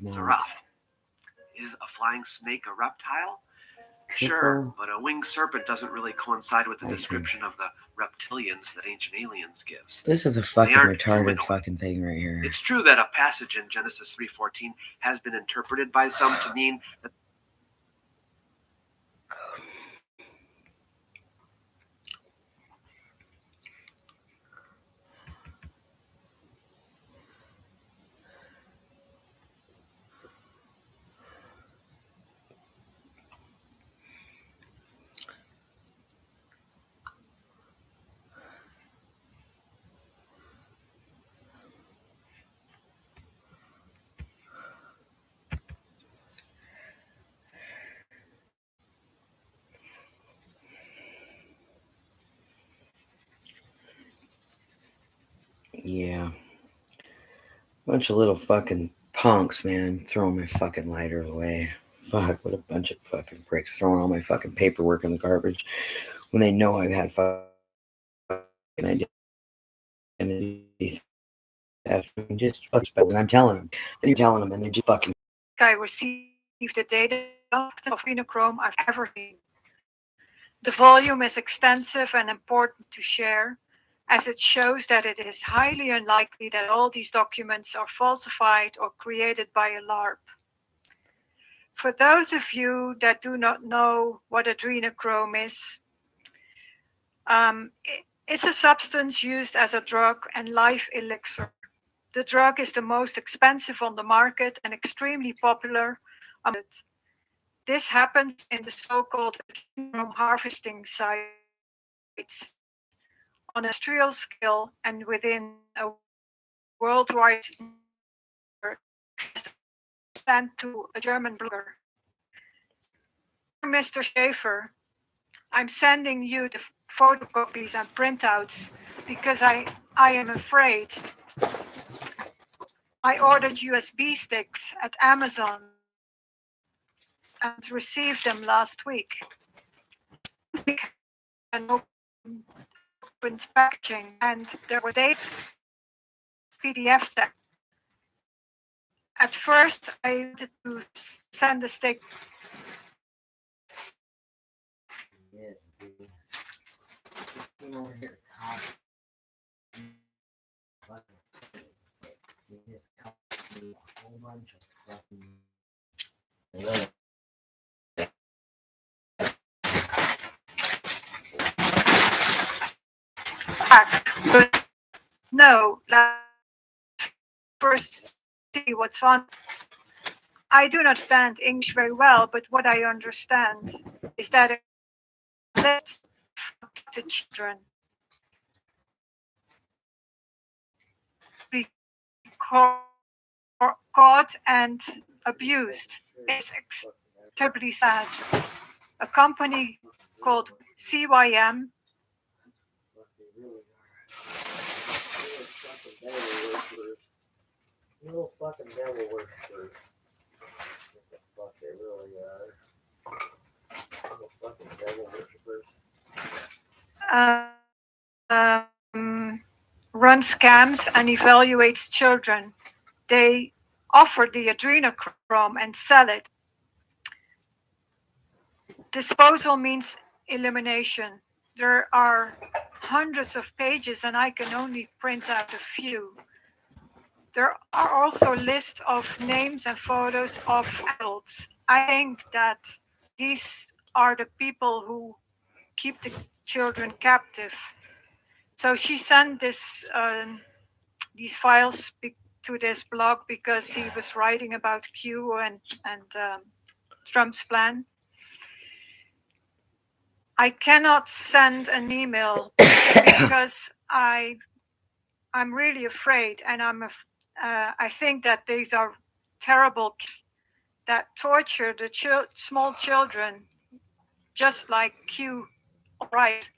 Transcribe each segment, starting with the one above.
Seraph. Is a flying snake a reptile? Sure, but a winged serpent doesn't really coincide with the description of the reptilians that Ancient Aliens gives. This is a fucking retarded fucking thing right here. It's true that a passage in Genesis 3:14 has been interpreted by some to mean that Yeah. Bunch of little fucking punks, man, throwing my fucking lighters away. Fuck, what a bunch of fucking pricks throwing all my fucking paperwork in the garbage when they know I've had fucking identity theft. Just fucking spell. And I'm telling them, and you're telling them, and they're just fucking. I received the data of adrenochrome I've ever seen. The volume is extensive and important to share, as it shows that it is highly unlikely that all these documents are falsified or created by a LARP. For those of you that do not know what adrenochrome is, it's a substance used as a drug and life elixir. The drug is the most expensive on the market and extremely popular. This happens in the so-called adrenochrome harvesting sites on a industrial scale and within a worldwide sent to a German blogger. Mr. Schaefer, I'm sending you the photocopies and printouts because I am afraid. I ordered USB sticks at Amazon and received them last week. And opened packaging, and there were dates, PDF text. At first, I wanted to send a stick. But no, first see what's on. I do not understand English very well, but what I understand is that it to children be caught and abused. It's terribly sad. A company called CYM Little fucking devil worshippers. What the fuck they really are. Little fucking devil worshippers. Runs scams and evaluates children. They offer the adrenochrome and sell it. Disposal means elimination. There are hundreds of pages and I can only print out a few. There are also lists of names and photos of adults. I think that these are the people who keep the children captive. So she sent these files to this blog because he was writing about Q and Trump's plan. I cannot send an email because I'm really afraid, and I think that these are terrible kids that torture the small children, just like Q. Right.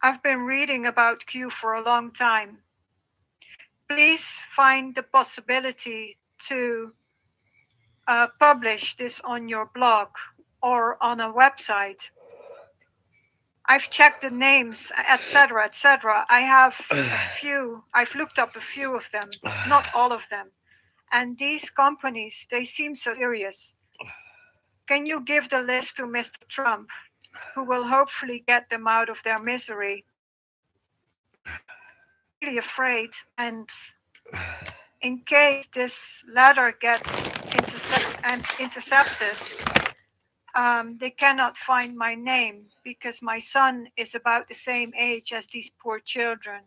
I've been reading about Q for a long time. Please find the possibility to publish this on your blog or on a website. I've checked the names, etc., etc. I have a few. I've looked up a few of them, not all of them. And these companies, they seem so serious. Can you give the list to Mr. Trump, who will hopefully get them out of their misery? Really afraid, and in case this letter gets intercepted, they cannot find my name because my son is about the same age as these poor children.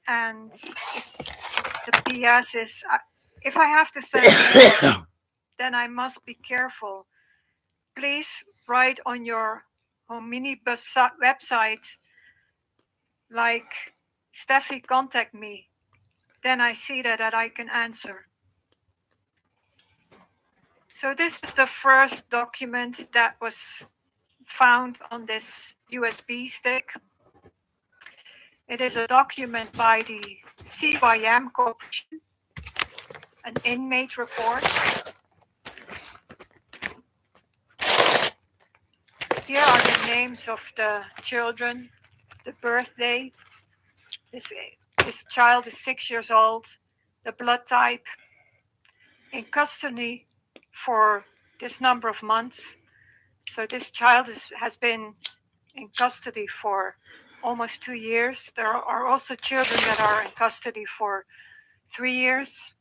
And it's the PS is, if I have to send then I must be careful. Please write on your Hominibus website, like, Steffi, contact me. Then I see that I can answer. So this is the first document that was found on this USB stick. It is a document by the CYM Corporation, an inmate report. Here are the names of the children, the birthday. This child is 6 years old, the blood type, in custody for this number of months. So this child has been in custody for almost 2 years. There are also children that are in custody for 3 years.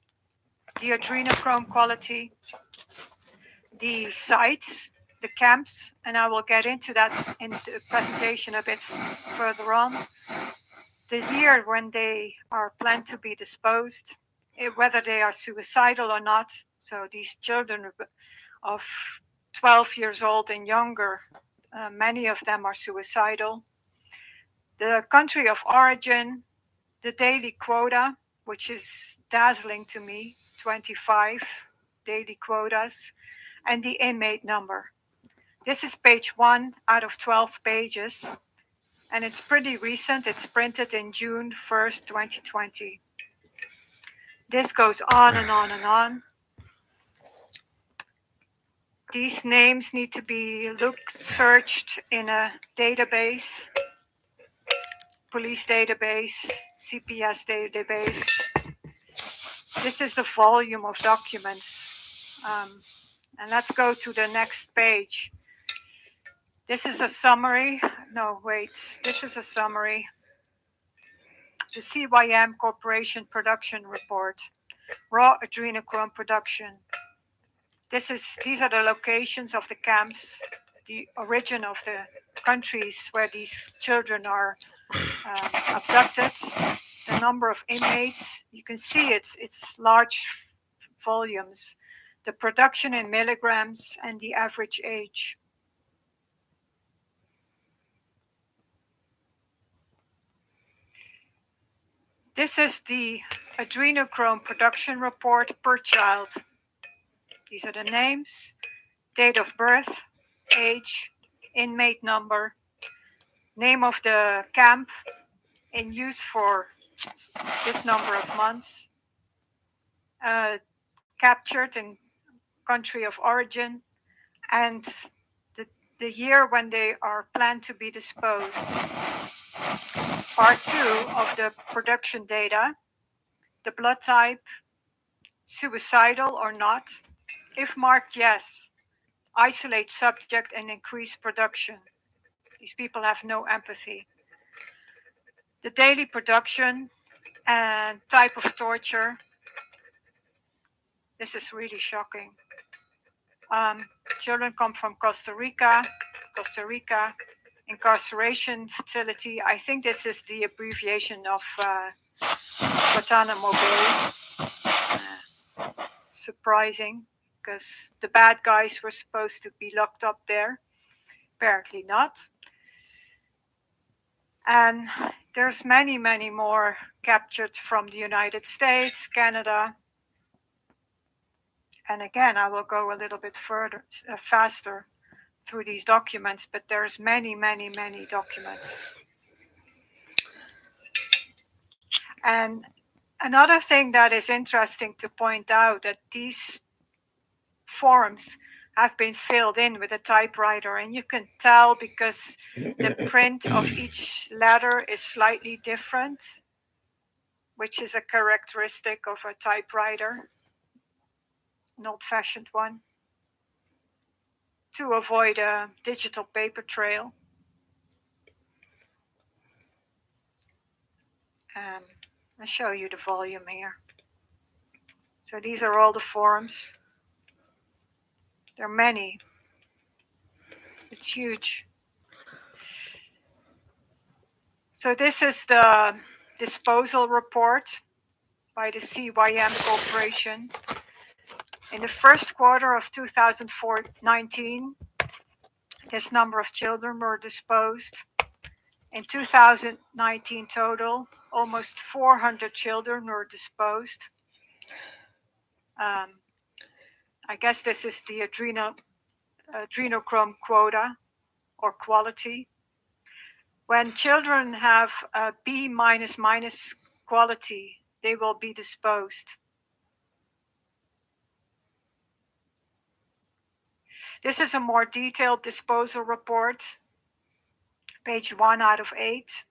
The adrenochrome quality, the sites, the camps, and I will get into that in the presentation a bit further on. The year when they are planned to be disposed, whether they are suicidal or not. So these children of 12 years old and younger, many of them are suicidal. The country of origin, the daily quota, which is dazzling to me, 25 daily quotas, and the inmate number. This is page 1 out of 12 pages, and it's pretty recent. It's printed in June 1st, 2020. This goes on and on and on. These names need to be searched in a database, police database, CPS database. This is the volume of documents. And let's go to the next page. This is a summary. No, wait, this is a summary. The CYM Corporation Production Report, raw adrenochrome production. These are the locations of the camps, the origin of the countries where these children are abducted, the number of inmates. You can see it's large volumes, the production in milligrams, and the average age. This is the adrenochrome production report per child. These are the names, date of birth, age, inmate number, name of the camp in use for this number of months, captured in country of origin, and the year when they are planned to be disposed. Part 2 of the production data, the blood type, suicidal or not. If marked yes, isolate subject and increase production. These people have no empathy. The daily production and type of torture. This is really shocking. Children come from Costa Rica, incarceration facility. I think this is the abbreviation of Guantanamo Bay. Surprising, because the bad guys were supposed to be locked up there. Apparently not. And there's many, many more captured from the United States, Canada. And again, I will go a little bit faster through these documents, but there's many, many, many documents. And another thing that is interesting to point out, that these forms have been filled in with a typewriter, and you can tell because the print of each letter is slightly different which is a characteristic of a typewriter, an old-fashioned one, to avoid a digital paper trail. I'll show you the volume here. So these are all the forms. There are many. It's huge. So this is the disposal report by the CYM Corporation. In the first quarter of 2019, this number of children were disposed. In 2019 total, almost 400 children were disposed. I guess this is the adrenochrome quota or quality. When children have a B minus quality, they will be disposed. This is a more detailed disposal report. Page 1 out of 8.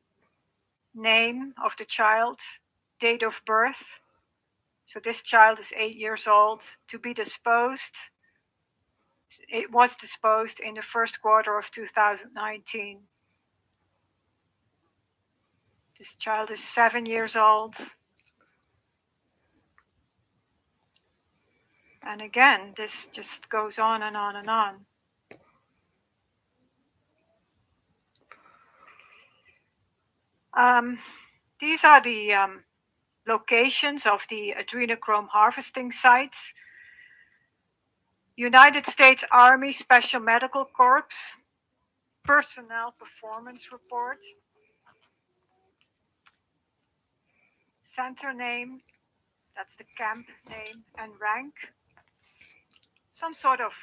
Name of the child, date of birth. So this child is 8 years old. To be disposed. It was disposed in the first quarter of 2019. This child is 7 years old. And again, this just goes on and on and on. These are the locations of the adrenochrome harvesting sites. United States Army Special Medical Corps Personnel Performance Report. Center name, that's the camp name and rank. Some sort of